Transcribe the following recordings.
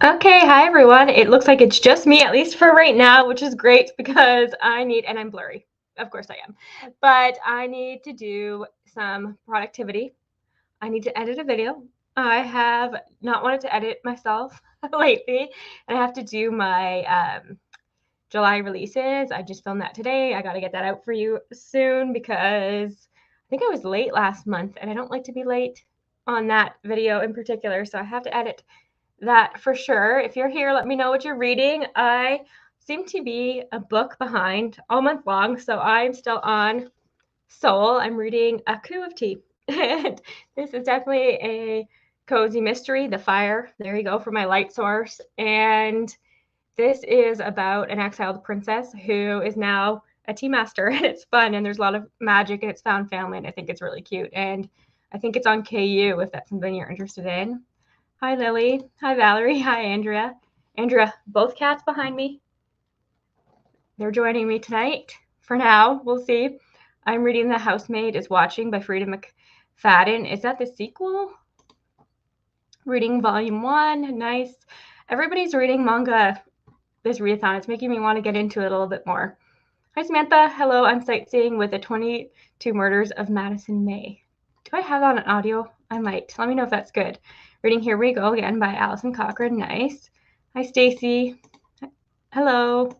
Okay, hi everyone. It looks like it's just me, at least for right now, which is great because and I'm blurry. Of course I am. But I need to do some productivity. I need to edit a video. I have not wanted to edit myself lately, and I have to do my July releases. I just filmed that today. I got to get that out for you soon because I think I was late last month, and I don't like to be late on that video in particular, so I have to edit that for sure. If you're here, let me know what you're reading. I seem to be a book behind all month long, so I'm still on Soul. I'm reading A Coup of Tea. And this is definitely a cozy mystery. The fire, there you go, for my light source. And this is about an exiled princess who is now a tea master, and it's fun, and there's a lot of magic, and it's found family, and I think it's really cute. And I think it's on KU if that's something you're interested in. Hi, Lily. Hi, Valerie. Hi, Andrea. Andrea, both cats behind me. They're joining me tonight. For now, we'll see. I'm reading The Housemaid is Watching by Frida McFadden. Is that the sequel? Reading volume 1. Nice. Everybody's reading manga this readathon. It's making me want to get into it a little bit more. Hi, Samantha. Hello. I'm sightseeing with the 22 Murders of Madison May. Do I have that on audio? I might. Let me know if that's good. Reading Here We Go Again by Allison Cochran. Nice. Hi, Stacy. Hello.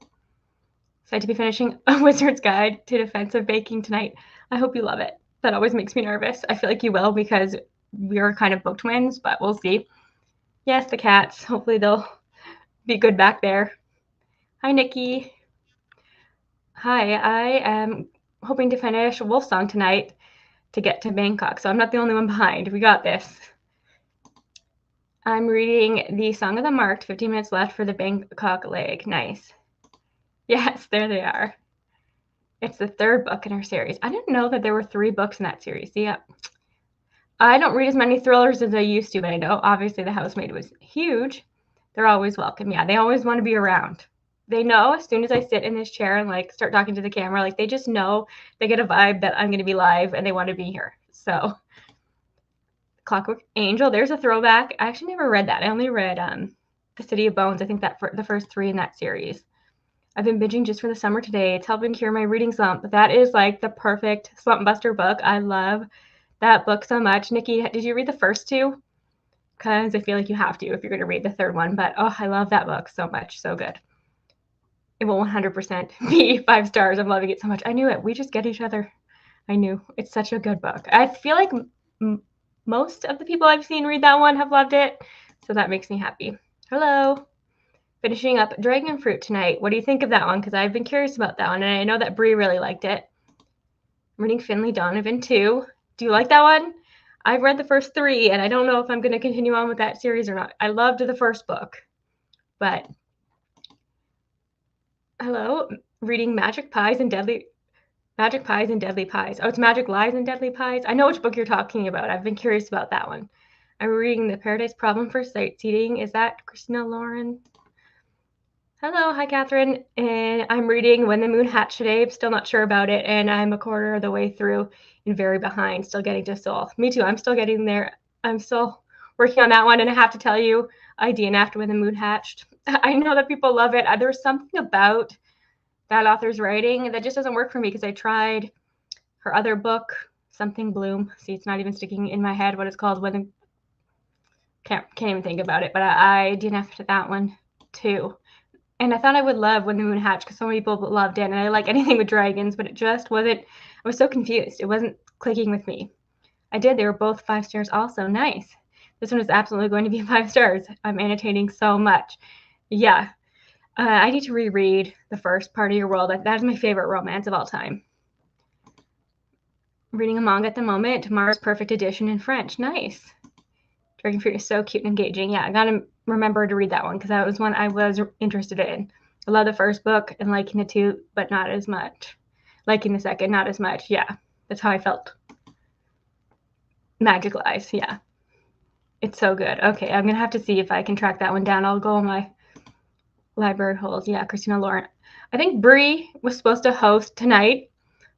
Excited to be finishing A Wizard's Guide to Defensive Baking tonight. I hope you love it. That always makes me nervous. I feel like you will because we are kind of book twins, but we'll see. Yes, the cats. Hopefully they'll be good back there. Hi, Nikki. Hi, I am hoping to finish Wolfsong tonight to get to Bangkok, so I'm not the only one behind. We got this. I'm reading The Song of the Marked, 15 minutes left for the Bangkok leg. Nice. Yes, there they are. It's the third book in our series. I didn't know that there were 3 books in that series. Yeah. I don't read as many thrillers as I used to, but I know obviously The Housemaid was huge. They're always welcome. Yeah, they always want to be around. They know as soon as I sit in this chair and like start talking to the camera, like they just know, they get a vibe that I'm going to be live and they want to be here. So Clockwork Angel, there's a throwback. I actually never read that. I only read The City of Bones. I think that for the first 3 in that series. I've been binging just for the summer today. It's helping cure my reading slump. That is like the perfect slump buster book. I love that book so much. Nikki, did you read the first 2? Because I feel like you have to if you're going to read the third one. But oh, I love that book so much. So good. It will 100% be 5 stars. I'm loving it so much. I knew it. We just get each other. I knew. It's such a good book. I feel like most of the people I've seen read that one have loved it. So that makes me happy. Hello. Finishing up Dragon Fruit tonight. What do you think of that one? Because I've been curious about that one, and I know that Brie really liked it. I'm reading Finley Donovan too. Do you like that one? I've read the first 3, and I don't know if I'm going to continue on with that series or not. I loved the first book, but hello, reading Magic Pies and Deadly Pies. Oh, it's Magic Lies and Deadly Pies. I know which book you're talking about. I've been curious about that one. I'm reading The Paradise Problem for Sightseeing. Is that Christina Lauren? Hello, hi Catherine, and I'm reading When the Moon Hatched today. I'm still not sure about it, and I'm a quarter of the way through and very behind, still getting to Soul. Me too, I'm still getting there. I'm still working on that one, and I have to tell you, I DNF'd When the Moon Hatched. I know that people love it. There's something about that author's writing that just doesn't work for me because I tried her other book, Something Bloom. See, it's not even sticking in my head what it's called. Can't even think about it, but I DNF'd that one too. And I thought I would love When the Moon Hatched because so many people loved it, and I like anything with dragons, but it just wasn't. I was so confused. It wasn't clicking with me. I did. They were both 5 stars also. Nice. This one is absolutely going to be 5 stars. I'm annotating so much. Yeah. I need to reread The First Part of Your World. That is my favorite romance of all time. Reading a manga at the moment. Mars Perfect Edition in French. Nice. Dragon Fruit is so cute and engaging. Yeah, I gotta remember to read that one because that was one I was interested in. I love the first book and liking the 2, but not as much. Liking the second, not as much. Yeah, that's how I felt. Magic Lies, yeah. It's so good. Okay, I'm gonna have to see if I can track that one down. I'll go on my library holds. Yeah, Christina Lauren. I think Brie was supposed to host tonight,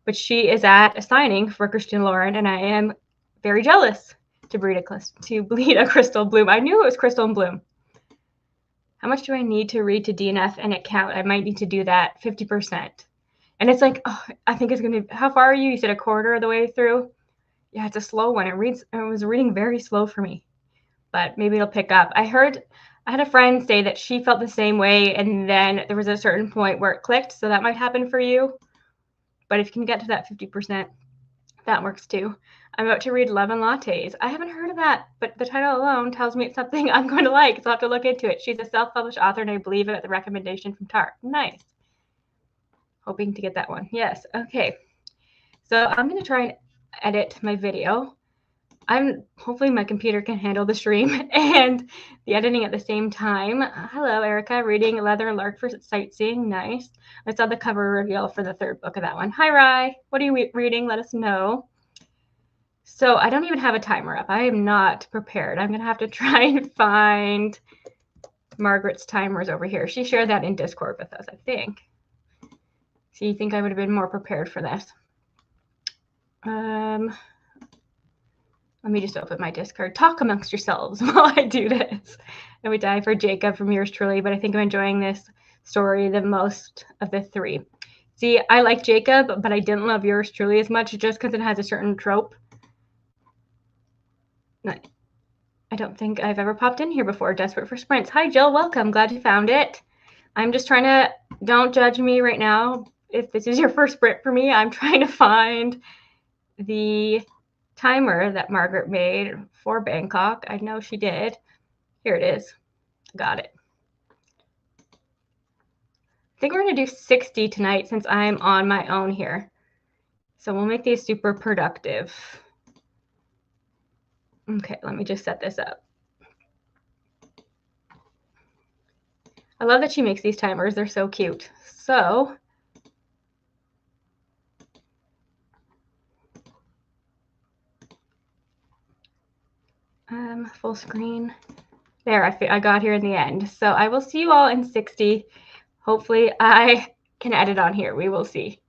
but she is at a signing for Christina Lauren, and I am very jealous to bleed a crystal bloom. I knew it was Crystal and Bloom. how much do I need to read to DNF and it count? I might need to do that 50%. And it's like, oh, I think it's going to, how far are you? You said a quarter of the way through? Yeah, it's a slow one. It was reading very slow for me, but maybe it'll pick up. I had a friend say that she felt the same way, and then there was a certain point where it clicked, so that might happen for you. But if you can get to that 50%, that works too. I'm about to read Love and Lattes. I haven't heard of that, but the title alone tells me it's something I'm going to like, so I'll have to look into it. She's a self-published author, and I believe it at the recommendation from Tart. Nice. Hoping to get that one. Yes. Okay. So I'm going to try and edit my video. Hopefully my computer can handle the stream and the editing at the same time. Hello, Erica, reading Leather and Lark for Sightseeing. Nice. I saw the cover reveal for the third book of that one. Hi, Rye. What are you reading? Let us know. So I don't even have a timer up. I am not prepared. I'm going to have to try and find Margaret's timers over here. She shared that in Discord with us, I think. So you think I would have been more prepared for this? Let me just open my Discord. Talk amongst yourselves while I do this. And we die for Jacob from yours truly, but I think I'm enjoying this story the most of the three. See, I like Jacob, but I didn't love yours truly as much just because it has a certain trope. I don't think I've ever popped in here before. Desperate for Sprints. Hi, Jill. Welcome. Glad you found it. I'm just trying to, don't judge me right now. If this is your first sprint for me, I'm trying to find the timer that Margaret made for Bangkok. I know she did. Here it is. Got it. I think we're going to do 60 tonight since I'm on my own here. So we'll make these super productive. Okay, let me just set this up. I love that she makes these timers. They're so cute. So full screen. There, I got here in the end. So I will see you all in 60. Hopefully I can edit on here. We will see.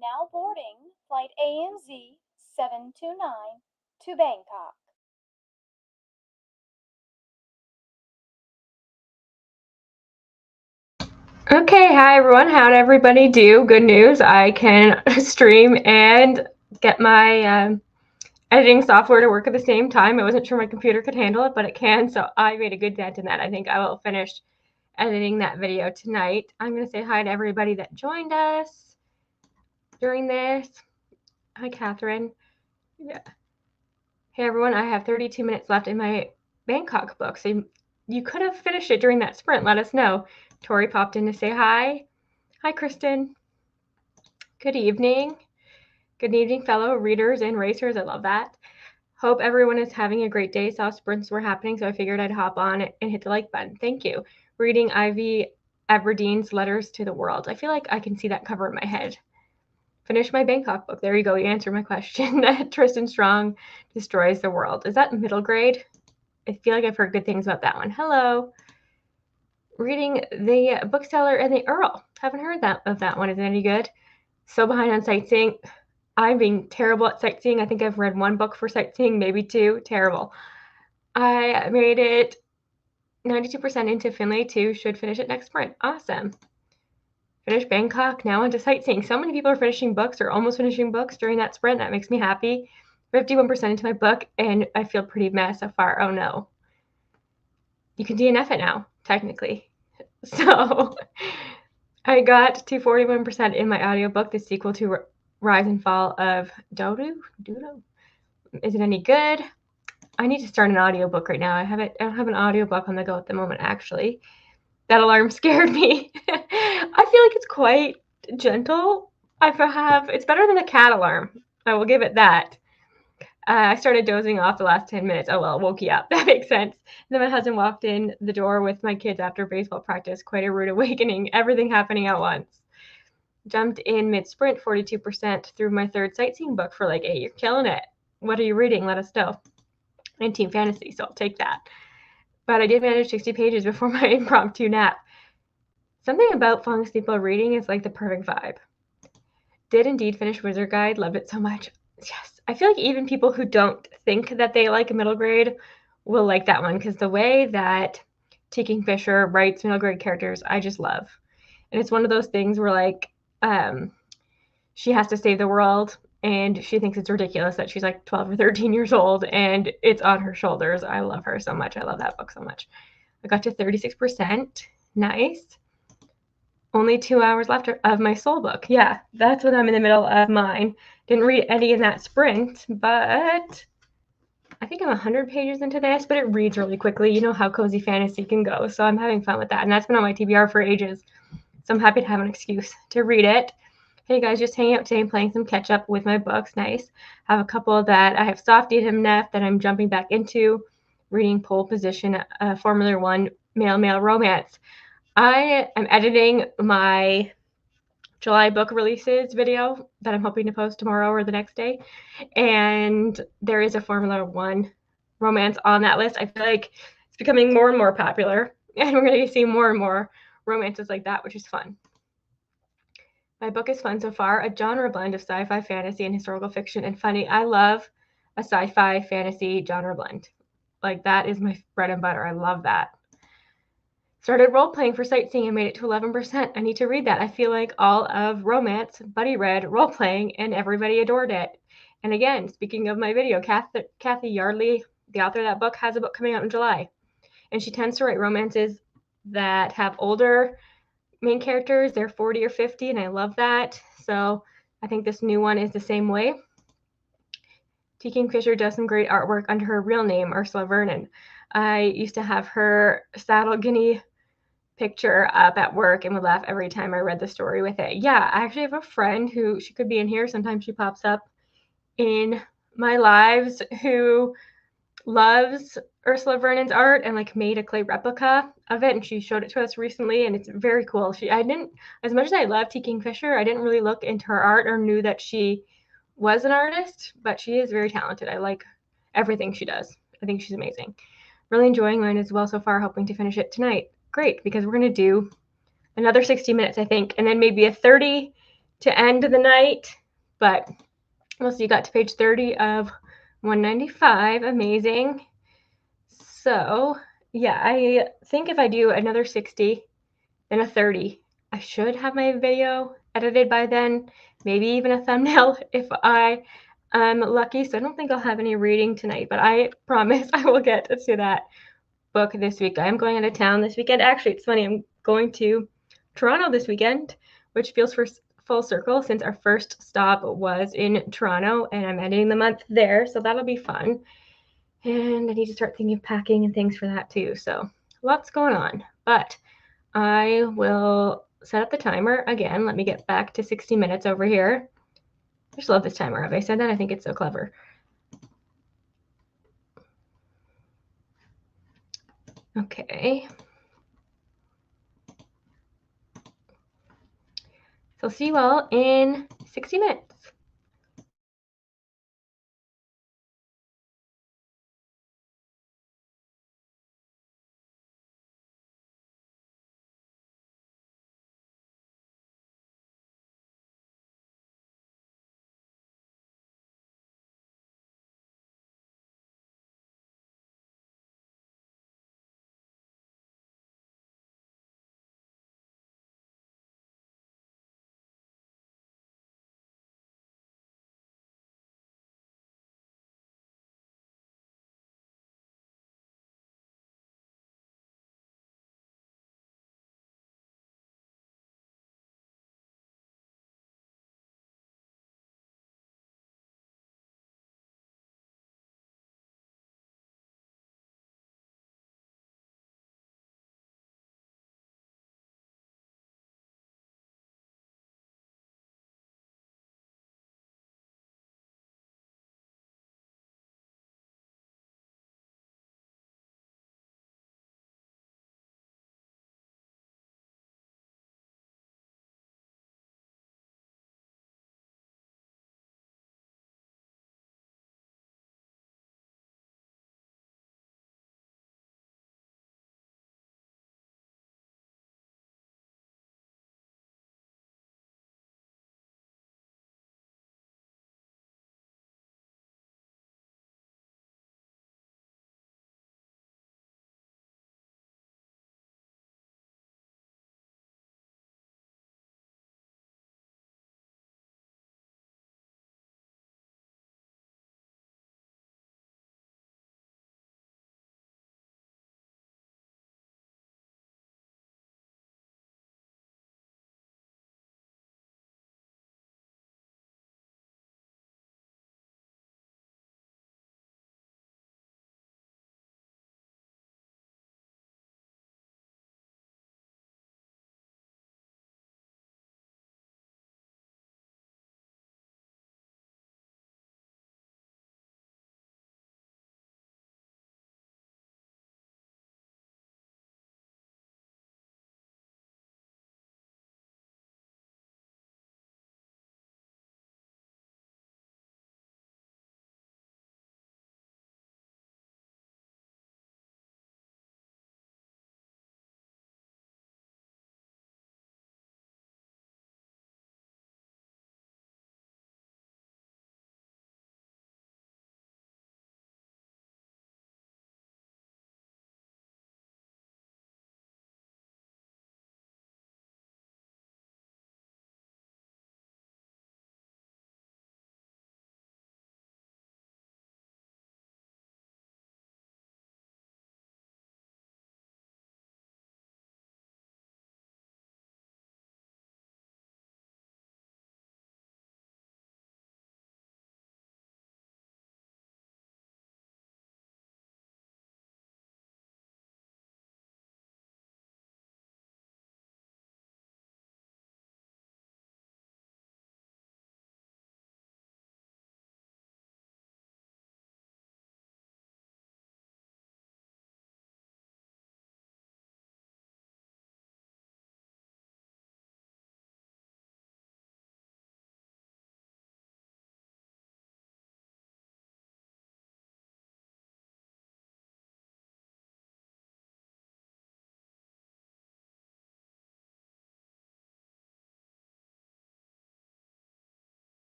Now boarding flight ANZ 729 to Bangkok. Okay, hi everyone. How'd everybody do? Good news. I can stream and get my editing software to work at the same time. I wasn't sure my computer could handle it, but it can, so I made a good dent in that. I think I will finish editing that video tonight. I'm going to say hi to everybody that joined us during this. Hi, Catherine. Yeah. Hey, everyone. I have 32 minutes left in my Bangkok book, so you could have finished it during that sprint. Let us know. Tori popped in to say hi. Hi, Kristen. Good evening. Good evening, fellow readers and racers. I love that. Hope everyone is having a great day. Saw sprints were happening, so I figured I'd hop on and hit the like button. Thank you. Reading Ivy Aberdeen's Letters to the World. I feel like I can see that cover in my head. Finish my Bangkok book. There you go. You answered my question. That Tristan Strong destroys the world. Is that middle grade? I feel like I've heard good things about that one. Hello. Reading The Bookseller and the Earl. Haven't heard of that one. Is it any good? So behind on sightseeing. I'm being terrible at sightseeing. I think I've read one book for sightseeing, maybe two. Terrible. I made it 92% into Finlay 2. Should finish it next sprint. Awesome. Finish Bangkok. Now onto sightseeing. So many people are finishing books or almost finishing books during that sprint. That makes me happy. 51% into my book, and I feel pretty mad so far. Oh no. You can DNF it now, technically. So I got to 41% in my audiobook, the sequel to Rise and Fall of Dodo. Is it any good? I need to start an audiobook right now. I don't have an audiobook on the go at the moment, actually. That alarm scared me. I feel like it's quite gentle. It's better than a cat alarm. I will give it that. I started dozing off the last 10 minutes. Oh, well, it woke you up. That makes sense. And then my husband walked in the door with my kids after baseball practice. Quite a rude awakening. Everything happening at once. Jumped in mid-sprint, 42% through my third sightseeing book for like 8. You're killing it. What are you reading? Let us know. And Team Fantasy, so I'll take that. But I did manage 60 pages before my impromptu nap. Something about falling asleep while reading is like the perfect vibe. Did indeed finish Wizard Guide. Loved it so much. Yes. I feel like even people who don't think that they like a middle grade will like that one because the way that T. Kingfisher writes middle grade characters, I just love. And it's one of those things where like she has to save the world and she thinks it's ridiculous that she's like 12 or 13 years old and it's on her shoulders. I love her so much. I love that book so much. I got to 36%. Nice. Only 2 hours left of my soul book. Yeah, that's what I'm in the middle of mine. Didn't read any in that sprint, but I think I'm 100 pages into this, but it reads really quickly. You know how cozy fantasy can go, so I'm having fun with that. And that's been on my TBR for ages, so I'm happy to have an excuse to read it. Hey guys, just hanging out today and playing some catch up with my books. Nice. I have a couple that I have softied him Neff that I'm jumping back into. Reading Pole Position, Formula One male romance. I am editing my July book releases video that I'm hoping to post tomorrow or the next day. And there is a Formula One romance on that list. I feel like it's becoming more and more popular, and we're going to see more and more romances like that, which is fun. My book is fun so far, a genre blend of sci-fi, fantasy, and historical fiction, and funny. I love a sci-fi fantasy genre blend. Like, that is my bread and butter. I love that. Started role-playing for sightseeing and made it to 11%. I need to read that. I feel like all of romance, Buddy read role-playing, and everybody adored it. And again, speaking of my video, Kathy Yardley, the author of that book, has a book coming out in July. And she tends to write romances that have older main characters. They're 40 or 50, and I love that. So I think this new one is the same way. T. Kingfisher does some great artwork under her real name, Ursula Vernon. I used to have her saddle guinea picture up at work and would laugh every time I read the story with it. Yeah, I actually have a friend who, she could be in here. Sometimes she pops up in my lives, who loves Ursula Vernon's art and like made a clay replica of it, and she showed it to us recently, and it's very cool. I didn't, as much as I love T. Kingfisher, I didn't really look into her art or knew that she was an artist, but she is very talented. I like everything she does. I think she's amazing. Really enjoying mine as well so far, hoping to finish it tonight. Great, because we're going to do another 60 minutes, I think, and then maybe a 30 to end the night, but we'll see. You got to page 30 of 195. Amazing. So yeah, I think if I do another 60, then a 30, I should have my video edited by then, maybe even a thumbnail if I am lucky. So I don't think I'll have any reading tonight, but I promise I will get to that book this week. I'm going out of town this weekend. Actually, it's funny, I'm going to Toronto this weekend, which feels full circle since our first stop was in Toronto and I'm ending the month there. So that'll be fun. And I need to start thinking of packing and things for that too. So lots going on, but I will set up the timer again. Let me get back to 60 minutes over here. I just love this timer. Have I said that? I think it's so clever. Okay. So I'll see you all in 60 minutes.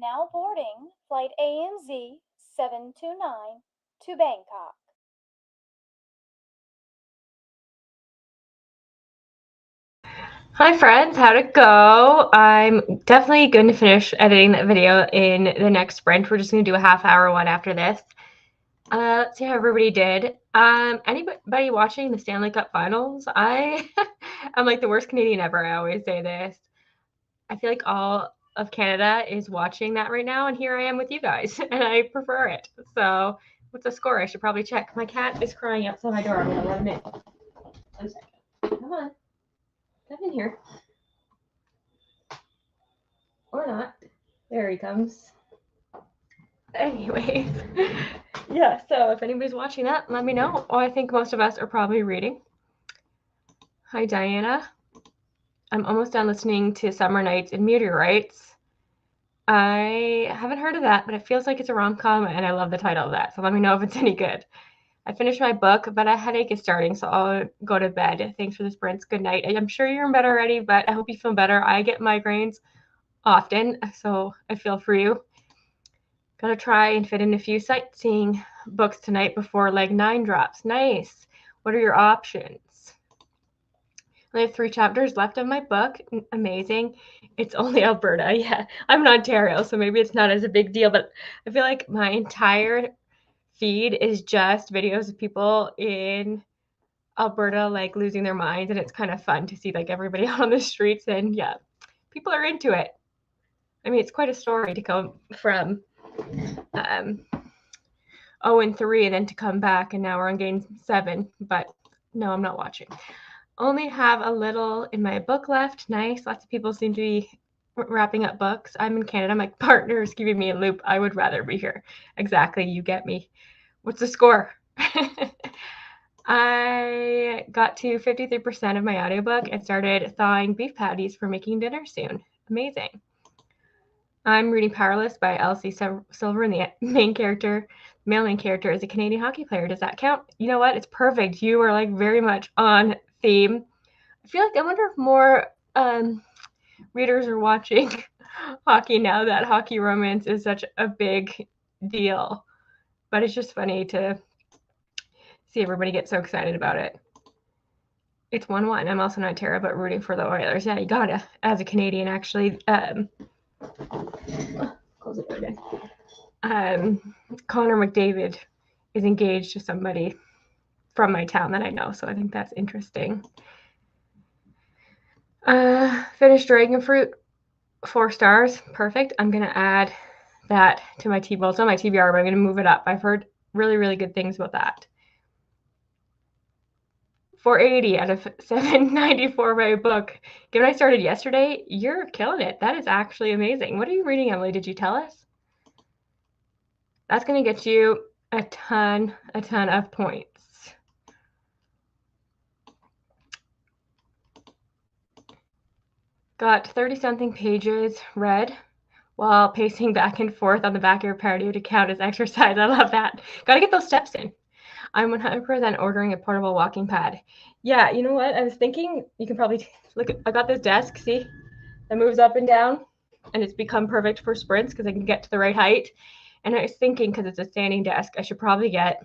Now boarding flight ANZ 729 to Bangkok. Hi friends, how'd it go? I'm definitely going to finish editing that video in the next sprint. We're just going to do a half-hour one after this. Let's see how everybody did. Anybody watching the Stanley Cup Finals? I'm like the worst Canadian ever. I always say this. I feel like all of Canada is watching that right now, and here I am with you guys, and I prefer it. So, what's the score? I should probably check. My cat is crying outside my door. I'm gonna let him in. 1 second. Come on, come in here. Or not. There he comes. Anyway, yeah, so if anybody's watching that, let me know. Oh, I think most of us are probably reading. Hi, Diana. I'm almost done listening to Summer Nights and Meteorites. I haven't heard of that, but it feels like it's a rom-com, and I love the title of that, so let me know if it's any good. I finished my book, but a headache is starting, so I'll go to bed. Thanks for the sprints. Good night. I'm sure you're in bed already, but I hope you feel better. I get migraines often, so I feel for you. Gotta try and fit in a few sightseeing books tonight before leg 9 drops. Nice. What are your options? I have 3 chapters left of my book. Amazing. It's only Alberta. Yeah, I'm in Ontario, so maybe it's not as a big deal, but I feel like my entire feed is just videos of people in Alberta like losing their minds, and it's kind of fun to see like everybody out on the streets, and yeah, people are into it. I mean, it's quite a story to go from 0-3 and then to come back, and now we're on game 7, but no, I'm not watching. Only have a little in my book left. Nice. Lots of people seem to be wrapping up books. I'm in Canada. My partner is giving me a loop. I would rather be here. Exactly. You get me. What's the score? I got to 53% of my audiobook and started thawing beef patties for making dinner soon. Amazing. I'm reading Powerless by Elsie Silver, and the main character, male main character, is a Canadian hockey player. Does that count? You know what? It's perfect. You are like very much on theme. I feel like I wonder if more readers are watching hockey now that hockey romance is such a big deal. But it's just funny to see everybody get so excited about it. It's 1-1. I'm also not Tara, but rooting for the Oilers. Yeah, you gotta, as a Canadian, actually. Close the door again. Connor McDavid is engaged to somebody from my town that I know, so I think that's interesting. Finished Dragon Fruit, 4 stars. Perfect. I'm gonna add that to my T-Bowl. It's on my TBR, but I'm gonna move it up. I've heard really, really good things about that. 480 out of 794 by a book. Given I started yesterday, you're killing it. That is actually amazing. What are you reading, Emily? Did you tell us? That's going to get you a ton of points. Got 30-something pages read while pacing back and forth on the back of your patio to count as exercise. I love that. Got to get those steps in. I'm 100% ordering a portable walking pad. Yeah, you know what? I was thinking you can probably look. I got this desk, see, that moves up and down, and it's become perfect for sprints because I can get to the right height. And I was thinking, because it's a standing desk, I should probably get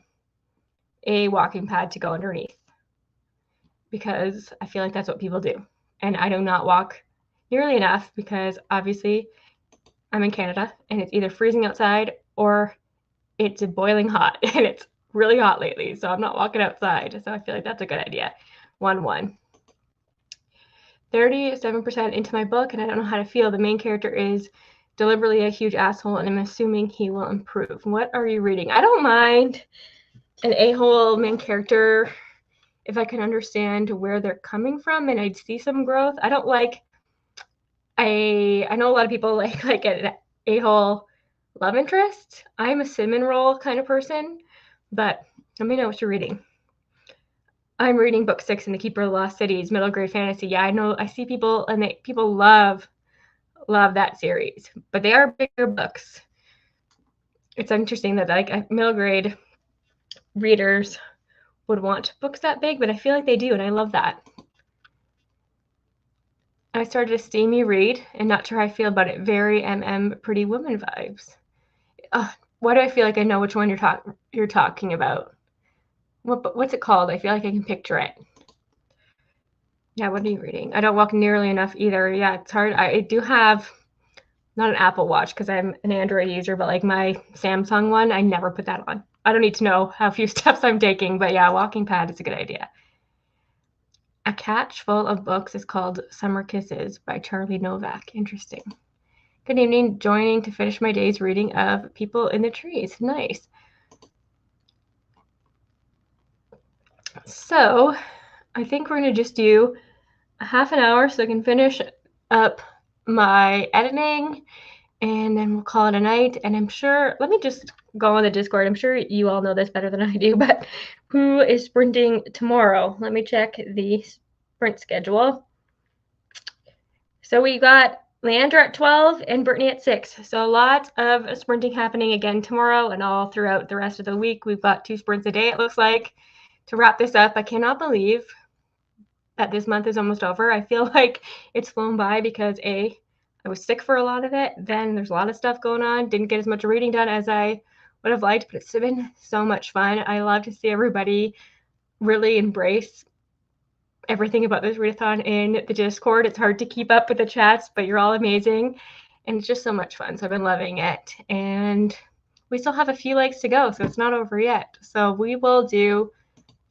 a walking pad to go underneath, because I feel like that's what people do. And I do not walk nearly enough because obviously I'm in Canada and it's either freezing outside or it's boiling hot, and it's really hot lately, so I'm not walking outside. So I feel like that's a good idea. 1-1. 37% into my book, and I don't know how to feel. The main character is deliberately a huge asshole, and I'm assuming he will improve. What are you reading? I don't mind an a-hole main character if I can understand where they're coming from and I'd see some growth. I don't like, I know a lot of people like an a-hole love interest. I'm a cinnamon roll kind of person, but let me know what you're reading. I'm reading book 6 in The Keeper of the Lost Cities, middle grade fantasy. Yeah, I know, I see people and people love that series, but they are bigger books. It's interesting that like middle grade readers would want books that big, but I feel like they do, and I love that. I started a steamy read, and not sure how I feel about it. Very Pretty Woman vibes. Why do I feel like I know which one you're talking about? What's it called? I feel like I can picture it. Yeah, what are you reading? I don't walk nearly enough either. Yeah, it's hard. I do have not an Apple Watch because I'm an Android user, but like my Samsung one, I never put that on. I don't need to know how few steps I'm taking, but yeah, walking pad is a good idea. A Catch Full of Books is called Summer Kisses by Charlie Novak. Interesting. Good evening. Joining to finish my day's reading of People in the Trees. Nice. So I think we're going to just do a half an hour so I can finish up my editing, and then we'll call it a night. And I'm sure, let me just go on the Discord. I'm sure you all know this better than I do, but who is sprinting tomorrow? Let me check the sprint schedule. So we got Leandra at 12 and Brittany at 6. So a lot of sprinting happening again tomorrow and all throughout the rest of the week. We've got 2 sprints a day, it looks like. To wrap this up, I cannot believe that this month is almost over. I feel like it's flown by because I was sick for a lot of it. Then there's a lot of stuff going on. Didn't get as much reading done as I would have liked, but it's been so much fun. I love to see everybody really embrace everything about this readathon in the Discord. It's hard to keep up with the chats, but you're all amazing. And it's just so much fun. So I've been loving it. And we still have a few likes to go, so it's not over yet. So we will do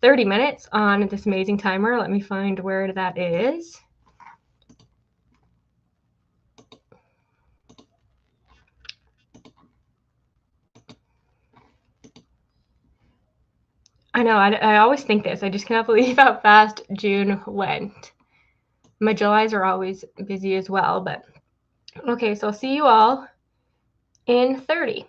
30 minutes on this amazing timer. Let me find where that is. I know, I always think this. I just cannot believe how fast June went. My Julys are always busy as well, but okay, so I'll see you all in 30.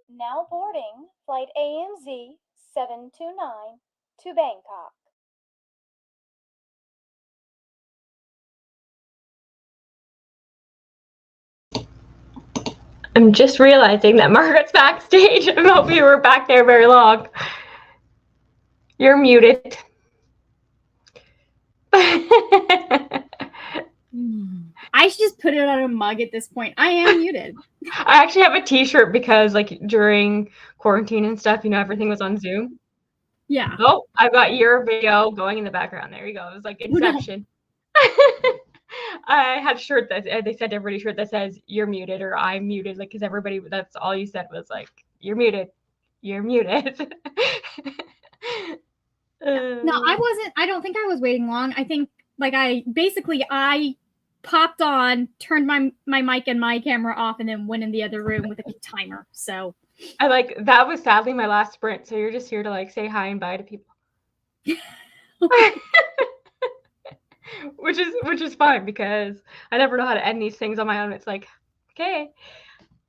Now boarding flight AMZ 729 to Bangkok. I'm just realizing that Margaret's backstage. I hope you were back there very long. You're muted. I should just put it on a mug at this point. I am muted. I actually have a t-shirt because like during quarantine and stuff, everything was on Zoom. Yeah. Oh, I've got your video going in the background. There you go. It was like Inception. I had a shirt that they sent everybody a shirt that says "You're muted" or "I'm muted," like because everybody. That's all you said was like "You're muted, you're muted." No, I wasn't. I don't think I was waiting long. I think like I popped on, turned my mic and my camera off, and then went in the other room with a timer. So that was sadly my last sprint. So you're just here to like say hi and bye to people. which is fine because I never know how to end these things on my own. It's like, okay.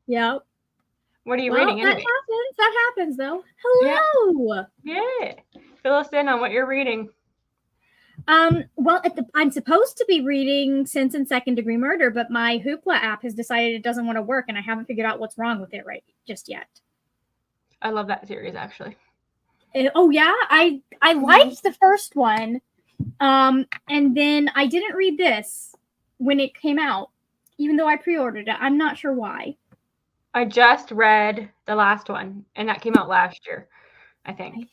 Yeah. What are you reading anyway? That happens though. Hello. Yeah. Fill us in on what you're reading. Well, I'm supposed to be reading Sense and Second Degree Murder, but my Hoopla app has decided it doesn't want to work, and I haven't figured out what's wrong with it just yet. I love that series actually. Oh yeah, I liked the first one, and then I didn't read this when it came out, even though I pre-ordered it. I'm not sure why. I just read the last one, and that came out last year, I think. I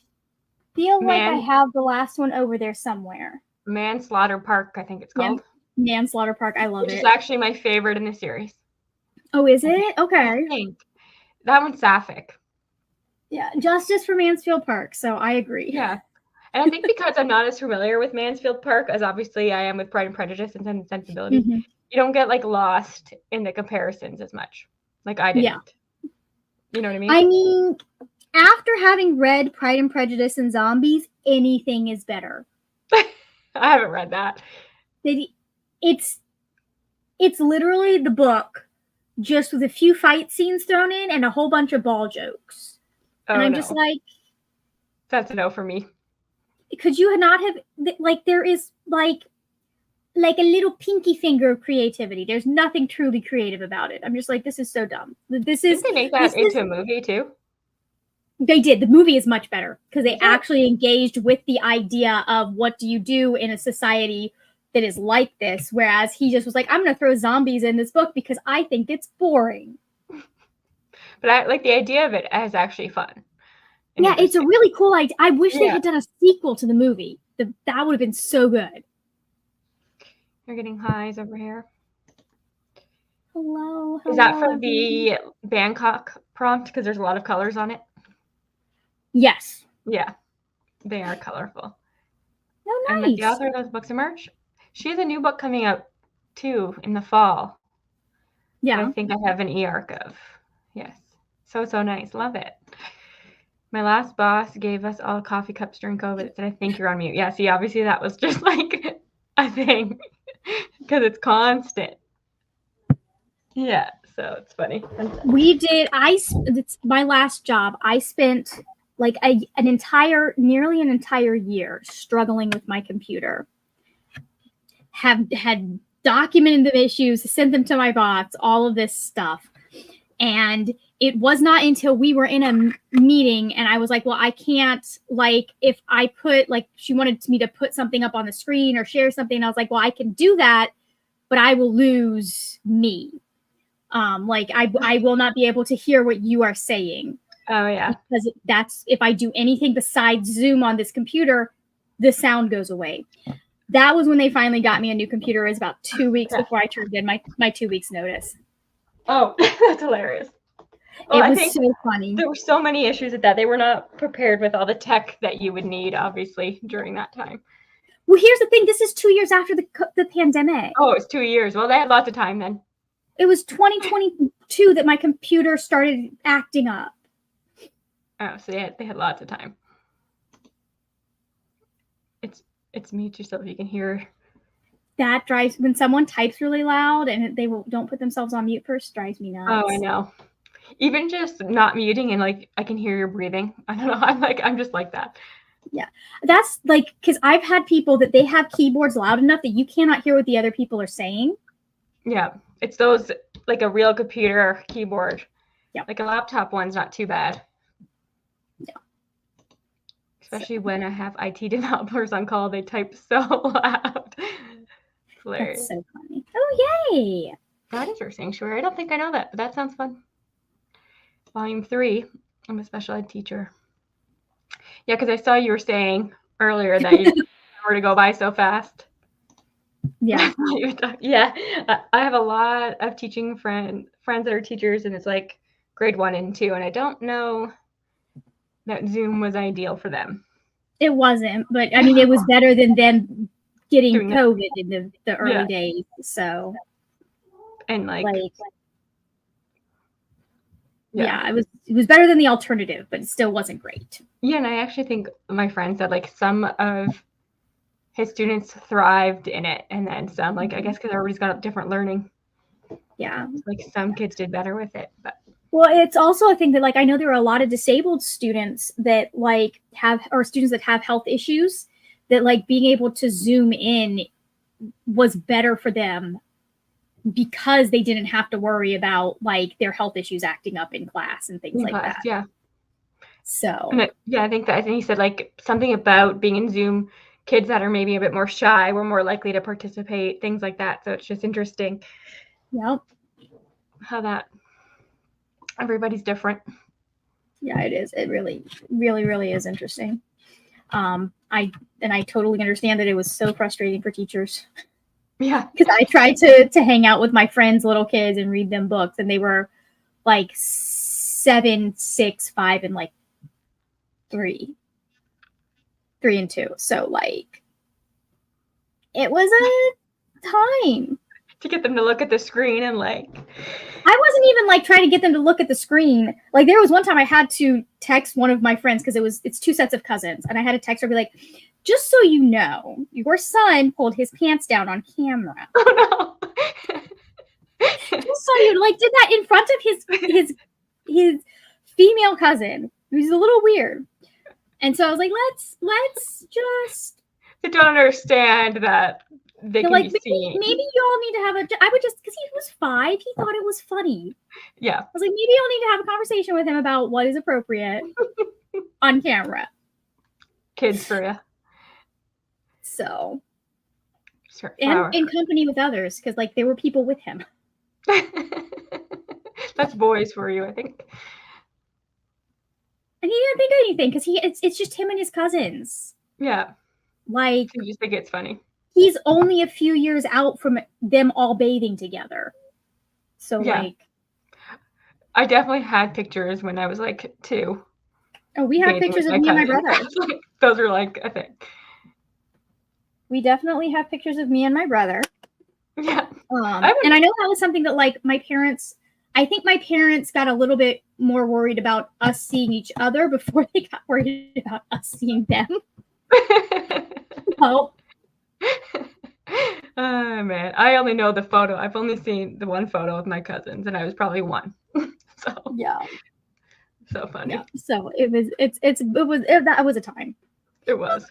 feel like I have the last one over there somewhere. Manslaughter Park, I think it's called. Manslaughter Park, I love it. Which is actually my favorite in the series. Oh, is it? Okay. I think. That one's sapphic. Yeah, Justice for Mansfield Park, so I agree. Yeah. And I think because I'm not as familiar with Mansfield Park as obviously I am with Pride and Prejudice and Sense and Sensibility, you don't get like lost in the comparisons as much. Like I didn't. Yeah. You know what I mean? I mean, after having read Pride and Prejudice and Zombies, anything is better. I haven't read that. It's literally the book, just with a few fight scenes thrown in and a whole bunch of ball jokes. And I'm just like, that's a no for me. Could you not have there is like a little pinky finger of creativity. There's nothing truly creative about it. I'm just like, this is so dumb. Did they make that into a movie too? They did. The movie is much better because they actually engaged with the idea of what do you do in a society that is like this, whereas he just was like, I'm going to throw zombies in this book because I think it's boring. But I like the idea of it as actually fun. Yeah, it's a really cool idea. I wish they had done a sequel to the movie. That would have been so good. You're getting highs over here. Hello. Is that for the Bangkok prompt? Because there's a lot of colors on it. Yes. Yeah, they are colorful. Oh, nice. And the author of those books in March. She has a new book coming out too in the fall. Yeah. I think I have an e-arc of. Yes. So nice. Love it. My last boss gave us all coffee cups during COVID. It said, I think you're on mute. Yeah, see, obviously that was just like a thing because it's constant. Yeah, so it's funny. It's my last job. I spent like nearly an entire year struggling with my computer. Had documented the issues, sent them to my boss, all of this stuff. And it was not until we were in a meeting and I was like, well, I can't, like, if I put, like, she wanted me to put something up on the screen or share something. And I was like, well, I can do that, but I will lose me. Like, I will not be able to hear what you are saying. Oh, yeah. Because if I do anything besides Zoom on this computer, the sound goes away. That was when they finally got me a new computer. It was about 2 weeks before I turned in my 2 weeks notice. Oh, that's hilarious. Well, it was so funny. There were so many issues with that. They were not prepared with all the tech that you would need, obviously, during that time. Well, here's the thing. This is 2 years after the pandemic. Oh, it's 2 years. Well, they had lots of time then. It was 2022 that my computer started acting up. Oh, so they had lots of time. It's mute yourself. You can hear. That drives when someone types really loud and they don't put themselves on mute first. Drives me nuts. Oh, I know. Even just not muting and like I can hear your breathing. I don't know. I'm just like that. That's like, because I've had people that they have keyboards loud enough that you cannot hear what the other people are saying. Yeah. It's those like a real computer keyboard. Yeah. Like a laptop one's not too bad. Yeah. Especially when I have IT developers on call, they type so loud. Hilarious. That's so funny. Oh, yay. That is your sanctuary. I don't think I know that, but that sounds fun. Volume 3. I'm a special ed teacher. Yeah, because I saw you were saying earlier that you were to go by so fast. Yeah. Yeah. I have a lot of teaching friends that are teachers, and it's like grade 1 and 2, and I don't know that Zoom was ideal for them. It wasn't, but I mean, it was better than them getting Doing that. COVID in the early Yeah. days. So, And like yeah, it was better than the alternative, but it still wasn't great. Yeah, and I actually think my friend said like some of his students thrived in it, and then some, like I guess because everybody's got different learning. Yeah. Like some kids did better with it, but Well, it's also a thing that like I know there are a lot of disabled students that like have, or students that have health issues, that like being able to Zoom in was better for them because they didn't have to worry about like their health issues acting up in class and things in like class, that. yeah. So And I think he said like something about being in Zoom, kids that are maybe a bit more shy were more likely to participate, things like that. So it's just interesting. Yep. How that everybody's different. Yeah, it is. It really, really, really is interesting. I totally understand that it was so frustrating for teachers. Yeah. Because I tried to hang out with my friends' little kids and read them books, and they were like 7, 6, 5, and like 3 and 2. So like it was a time To get them to look at the screen and like I wasn't even like trying to get them to look at the screen. Like there was one time I had to text one of my friends because it's 2 sets of cousins, and I had to text her, be like, just so you know, your son pulled his pants down on camera. Oh no. Just so you like did that in front of his female cousin, who's a little weird. And so I was like, let's just. They don't understand that they can like be seen. maybe you all need to have I would just, because he was 5, he thought it was funny. Yeah. I was like, maybe you'll need to have a conversation with him about what is appropriate on camera. Kids for you. So, Sure. and in company with others, because like there were people with him. That's boys for you, I think. And he didn't think anything because it's just him and his cousins. Yeah. Like You just think it's funny. he's only a few years out from them all bathing together. So Yeah. like, I definitely had pictures when I was like 2. oh, we have bathing pictures with of me and my cousin. brother. Those are like a thing. We definitely have pictures of me and my brother. Yeah. And I know that was something that like I think my parents got a little bit more worried about us seeing each other before they got worried about us seeing them. Oh. Oh man, I only know the photo. I've only seen the one photo of my cousins, and I was probably 1. So yeah, so funny. Yeah. So that was a time. It was.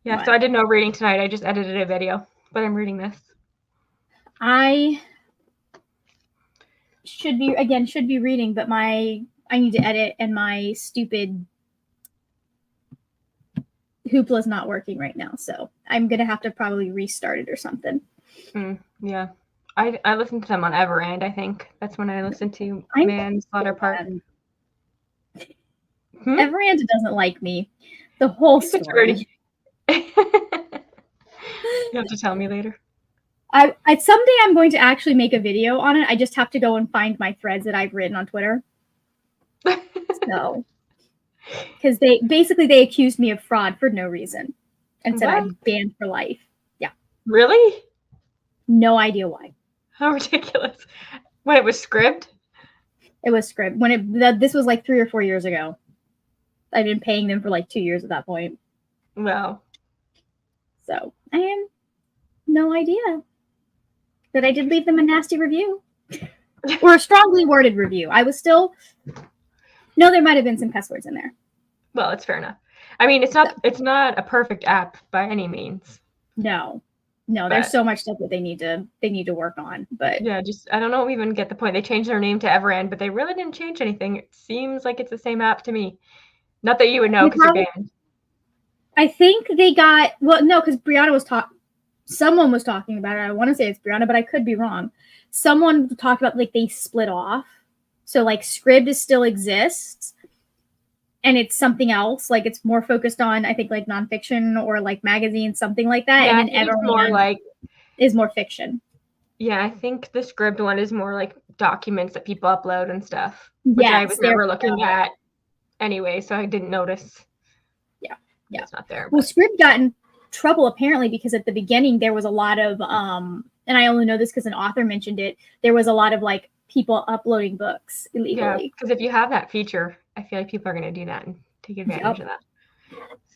Yeah. But so I did no reading tonight. I just edited a video, but I'm reading this. I should be reading, but I need to edit, and my stupid Hoopla's not working right now, so I'm gonna have to probably restart it or something. Yeah, I listened to them on Everand. I think that's when I listened to Manslaughter Park. Everand doesn't like me. The whole story. You have to tell me later. I someday I'm going to actually make a video on it. I just have to go and find my threads that I've written on Twitter. So, because they accused me of fraud for no reason and said I'm banned for life. Yeah. Really? No idea why. How ridiculous. When it was Scribd? It was Scribd. This was like 3 or 4 years ago. I've been paying them for like 2 years at that point. Wow. So I have no idea. But I did leave them a nasty review. or a strongly worded review. I was still no, there might have been some cuss words in there. Well, it's fair enough. I mean, it's not a perfect app by any means. No, there's so much stuff that they need to work on. But yeah, I don't know even get the point. They changed their name to Everend, but they really didn't change anything. It seems like it's the same app to me. Not that you would know because you're banned. I think they got because Brianna was someone was talking about it. I want to say it's Brianna, but I could be wrong. Someone talked about like they split off. So like Scribd still exists and it's something else. Like it's more focused on, I think, like nonfiction or like magazines, something like that. Yeah, and then Everend is more fiction. Yeah, I think the Scribd one is more like documents that people upload and stuff, which I was never looking at anyway, so I didn't notice. Yeah, it's not there. Well, Scribd got in trouble apparently because at the beginning there was a lot of and I only know this because an author mentioned it. There was a lot of like people uploading books illegally. Yeah, because if you have that feature, I feel like people are going to do that and take advantage of that.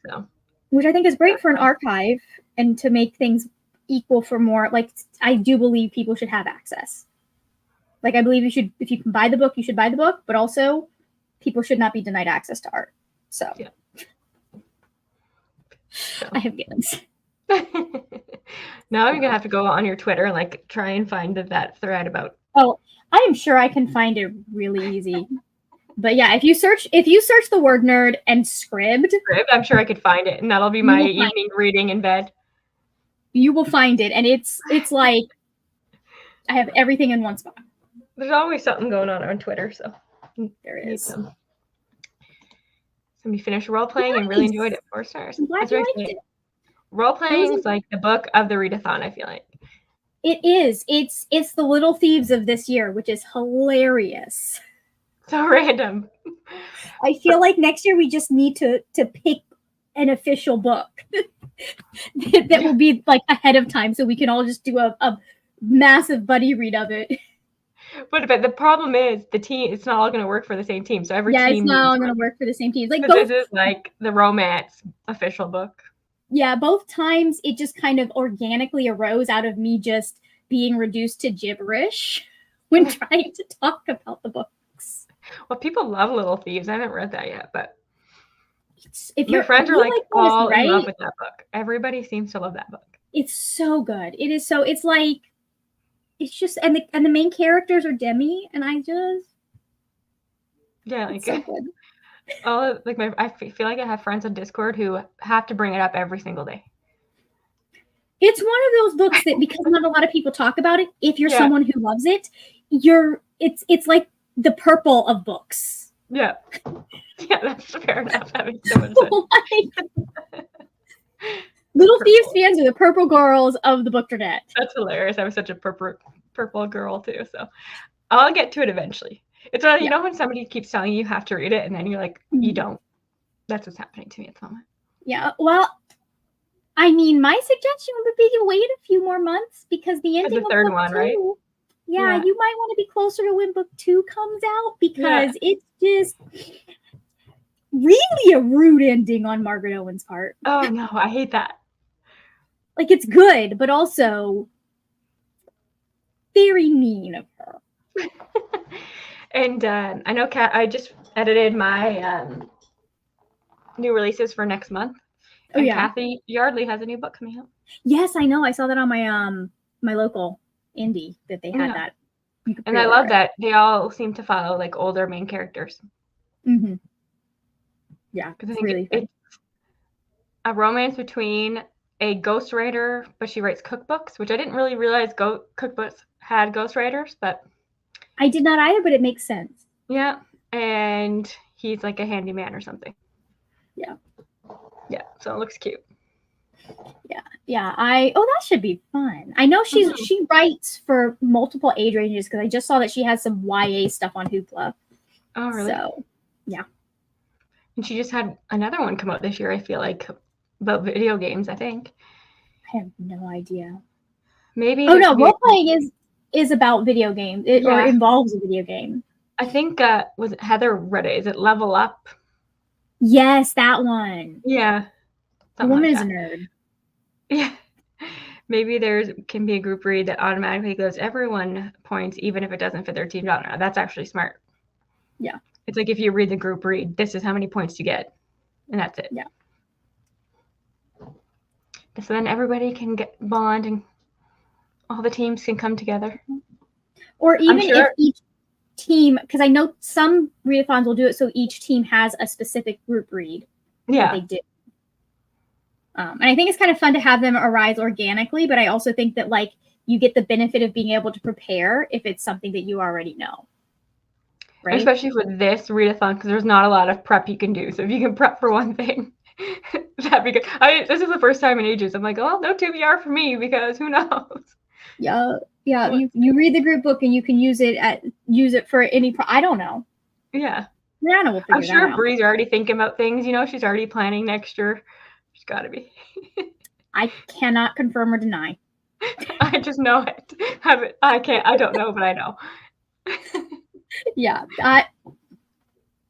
So, which I think is great for an archive and to make things equal for more. Like I do believe people should have access. Like I believe you should, if you can buy the book, you should buy the book, but also people should not be denied access to art. So, yeah. I have feelings. Now I'm gonna have to go on your Twitter and like try and find that thread about. Oh, I am sure I can find it really easy. But yeah, if you search the word nerd and Scribd, I'm sure I could find it, and that'll be my evening reading in bed. You will find it, and it's like I have everything in one spot. There's always something going on Twitter, so there is. Somebody finished role playing and really enjoyed it. 4 stars. I'm glad you liked it. Role playing is like the book of the readathon, I feel like. It is. It's the Little Thieves of this year, which is hilarious. So random. I feel like next year we just need to pick an official book that will be like ahead of time so we can all just do a massive buddy read of it. But the problem is the team. It's not all going to work for the same team. So every team. It's not all going to work for the same teams. Like this is like the romance official book. Yeah, both times it just kind of organically arose out of me just being reduced to gibberish when trying to talk about the books. Well, people love Little Thieves. I haven't read that yet, but if your friends are like all in love with that book. Everybody seems to love that book. It's so good. It is so. It's like. It's just and the main characters are Demi, and I just like so good. I feel like I have friends on Discord who have to bring it up every single day. It's one of those books that because not a lot of people talk about it. If you're someone who loves it, it's like the purple of books. Yeah, that's fair enough. That makes so much sense. Little Thieves fans are the purple girls of the bookternet. That's hilarious. I was such a purple girl too. So I'll get to it eventually. It's you know when somebody keeps telling you have to read it and then you're like, you don't. That's what's happening to me at the moment. Yeah. Well, I mean, my suggestion would be to wait a few more months because the ending the third of book one, 2, right? Yeah, you might want to be closer to when book 2 comes out because it's just really a rude ending on Margaret Owen's part. Oh no, I hate that. Like it's good, but also very mean of her. And I know I just edited my new releases for next month. And Kathy Yardley has a new book coming out. Yes, I know. I saw that on my my local indie that they had that. And I love that they all seem to follow like older main characters. Mm-hmm. Yeah, because I think it's a romance between a ghostwriter, but she writes cookbooks, which I didn't really realize cookbooks had ghostwriters, but I did not either, but it makes sense. Yeah, and he's like a handyman or something. Yeah, so it looks cute. Yeah. That should be fun. I know she writes for multiple age ranges because I just saw that she has some YA stuff on Hoopla. Oh, really? So, yeah. And she just had another one come out this year, I feel like, about video games, I think. I have no idea. Maybe. Oh, no, role-playing is about video games. Or involves a video game. I think, was it Heather read it? Is it Level Up? Yes, that one. Yeah. The woman is a nerd. Yeah. Maybe there can be a group read that automatically gives everyone points, even if it doesn't fit their team genre. That's actually smart. Yeah. It's like if you read the group read, this is how many points you get, and that's it. Yeah. So then everybody can get bond and all the teams can come together. Or even sure. if each team, because I know some readathons will do it so each team has a specific group read that they do. And I think it's kind of fun to have them arise organically, but I also think that like you get the benefit of being able to prepare if it's something that you already know. Right? Especially for this readathon, because there's not a lot of prep you can do. So if you can prep for one thing, that'd be good. This is the first time in ages. I'm like, oh, no 2VR for me, because who knows? Yeah. You read the group book and you can use it for any. I don't know. Yeah. Rihanna will figure I'm sure that out. Bree's already thinking about things. You know, she's already planning next year. She's got to be. I cannot confirm or deny. I just know it. I can't. I don't know, but I know. Yeah.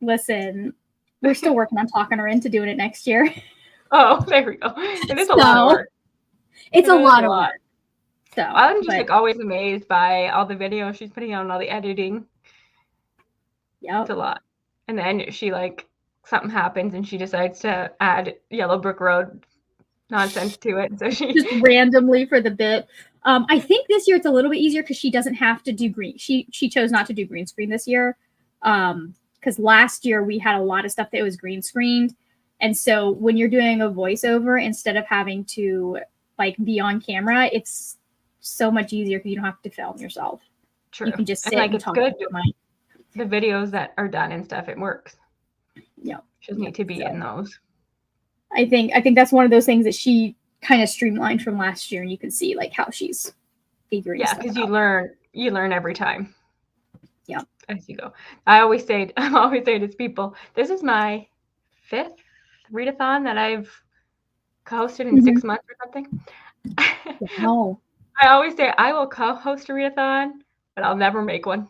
Listen, we're still working on talking her into doing it next year. Oh, there we go. It is a lot of work. It's a lot of work. So I'm just like always amazed by all the videos she's putting out and all the editing. Yeah. It's a lot. And then she something happens and she decides to add Yellow Brick Road nonsense to it. So she just randomly for the bit. I think this year it's a little bit easier because she doesn't have to do green. She chose not to do green screen this year. Because last year we had a lot of stuff that was green screened. And so when you're doing a voiceover, instead of having to be on camera, it's so much easier because you don't have to film yourself. True. You can just sit and talk. Good. The videos that are done and stuff, it works. Yeah. She doesn't need to be in those. I think that's one of those things that she kind of streamlined from last year, and you can see how she's figuring stuff out. Yeah, because you learn every time. Yeah. As you go. I'm always saying to people, this is my 5th readathon that I've co-hosted in 6 months or something. No. I always say I will co-host a readathon, but I'll never make one.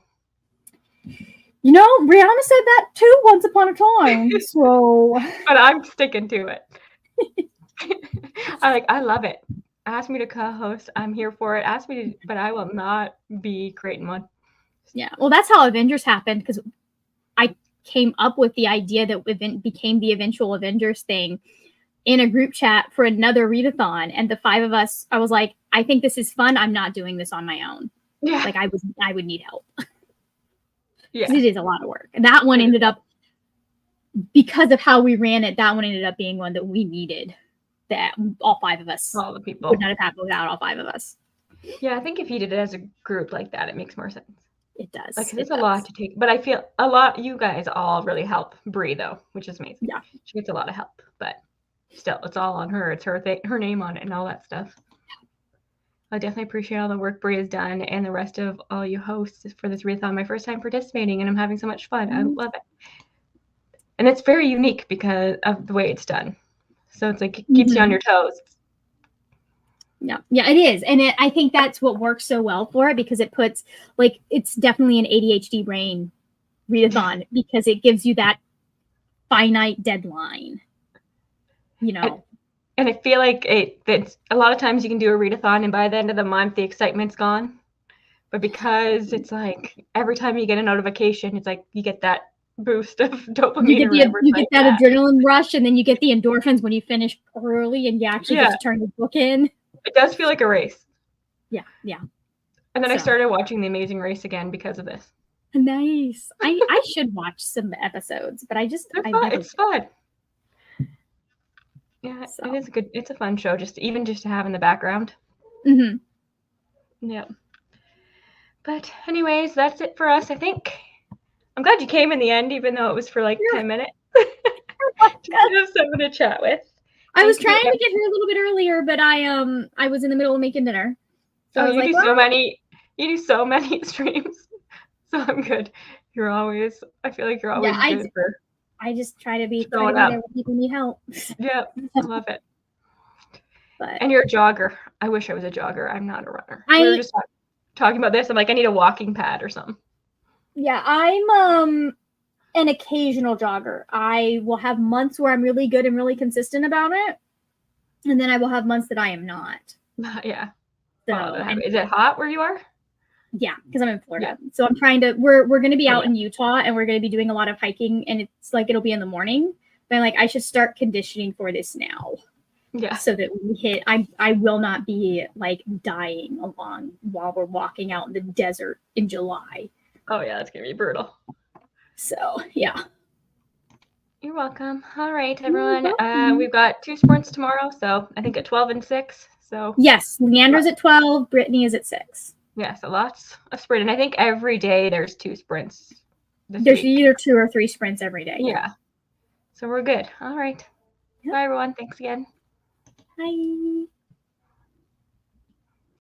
You know, Rihanna said that too once upon a time. So but I'm sticking to it. I love it. Ask me to co-host. I'm here for it. But I will not be creating one. Yeah. Well, that's how Avengers happened, because I came up with the idea that became the eventual Avengers thing in a group chat for another readathon, and the 5 of us, I was like, I think this is fun. I'm not doing this on my own. Yeah. I would need help. Yeah. It is a lot of work. And that one ended up, because of how we ran it, that one ended up being one that we needed, that all 5 of us, all the people, would not have happened without all 5 of us. Yeah, I think if you did it as a group like that, it makes more sense. It does. It's a lot to take, but I feel you guys all really help Bree though, which is amazing. Yeah. She gets a lot of help, but still, it's all on her. It's her name on it and all that stuff. I definitely appreciate all the work Bree has done and the rest of all you hosts for this readathon. My first time participating, and I'm having so much fun. I love it. And it's very unique because of the way it's done. So it's it keeps you on your toes. Yeah, it is. And I think that's what works so well for it, because it puts, it's definitely an ADHD brain readathon, because it gives you that finite deadline, And I feel that's a lot of times you can do a readathon and by the end of the month, the excitement's gone. But because it's every time you get a notification, it's you get that boost of dopamine. You get that adrenaline rush, and then you get the endorphins when you finish early and you actually get to turn the book in. It does feel like a race. Yeah. And then I started watching The Amazing Race again because of this. Nice. I should watch some episodes, but it's fun. Yeah, it is it's a fun show, just to have in the background. Yeah. But anyways, that's it for us, I think. I'm glad you came in the end, even though it was for 10 minutes. Just to have someone to chat with. I was trying to get here a little bit earlier, but I was in the middle of making dinner. So you do so many streams. So I'm good. I feel like you're always good for. I just try to be there when people need help. Yeah, I love it. And you're a jogger. I wish I was a jogger. I'm not a runner. We were just talking about this. I'm I need a walking pad or something. Yeah, I'm an occasional jogger. I will have months where I'm really good and really consistent about it, and then I will have months that I am not. Yeah. So Oh, is it hot where you are? yeah, because I'm in Florida. Yeah. So I'm trying to. We're going to be out in Utah, and we're going to be doing a lot of hiking, and it's like it'll be in the morning. But I'm like, I should start conditioning for this now. Yeah. So that when we hit, I will not be like dying along while we're walking out in the desert in July. Oh yeah, that's gonna be brutal. So yeah. You're welcome. All right, everyone. We've got 2 sprints tomorrow, so I think at 12 and 6. So yes, Leandra's at 12. Brittany is at 6. Yeah, so lots of sprint, and I think every day there's 2 sprints. There's either 2 or 3 sprints every day. Yeah. So we're good. All right. Yep. Bye, everyone. Thanks again. Bye.